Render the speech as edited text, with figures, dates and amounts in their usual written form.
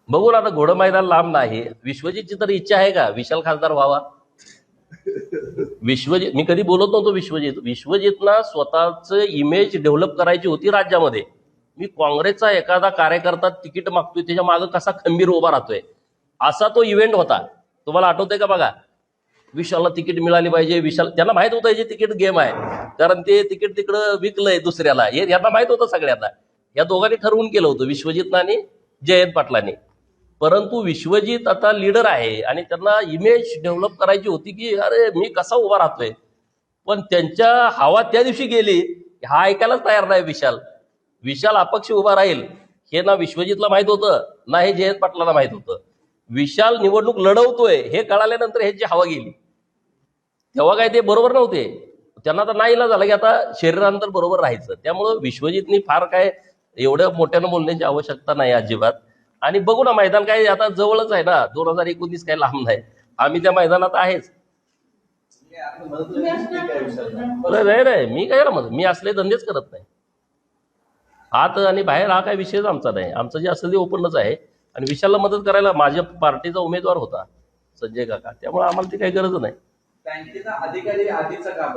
बघू ना, आता घोडं मैदान लांब नाही. विश्वजितची तर इच्छा आहे का विशाल खासदार व्हावा? विश्वजित, मी कधी बोलत नव्हतो विश्वजितला स्वतःच इमेज डेव्हलप करायची होती राज्यामध्ये. मी काँग्रेसचा एखादा कार्यकर्ता तिकीट मागतोय त्याच्या मागे कसा खंबीर उभा राहतोय असा तो इव्हेंट होता. तुम्हाला आठवतंय का? बघा, विशालला तिकीट मिळाली पाहिजे. विशाल, त्यांना माहित होतं हे तिकीट गेम आहे, कारण ते तिकीट तिकडं विकलंय दुसऱ्याला, हे यांना माहित होतं सगळ्यांना. या दोघांनी ठरवून केलं होतं, विश्वजितनं आणि जयंत पाटलांनी. परंतु विश्वजित आता लीडर आहे आणि त्यांना इमेज डेव्हलप करायची होती की अरे मी कसा उभा राहतोय. पण त्यांच्या हवा त्या दिवशी गेली, हा ऐकायलाच तयार नाही विशाल. विशाल अपक्ष उभा राहील हे ना विश्वजितला माहित होतं ना हे जयंत पाटलांना माहित होतं. विशाल निवडणूक लढवतोय हे कळाल्यानंतर ह्याची हवा गेली. तेव्हा काय ते बरोबर नव्हते. त्यांना तर नाईलाज झाला की आता शरीरांतर बरोबर राहायचं. त्यामुळं विश्वजितनी फार काय एवढ्या मोठ्यानं बोलण्याची आवश्यकता नाही अजिबात. आणि बघू ना, मैदान काय आता जवळच आहे ना, 2019 काय लांब नाही. आम्ही त्या मैदानात आहेच. नाही नाही, मी काय मदत, मी असले धंदेच करत नाही. आत आणि बाहेर हा काय विषयच आमचा नाही. आमचं जे असेल ते ओपनच आहे. आणि विशालला मदत करायला माझ्या पार्टीचा उमेदवार होता संजय काका, त्यामुळे आम्हाला ती काही गरज नाही. बँकेचा अधिकारी आधीचा का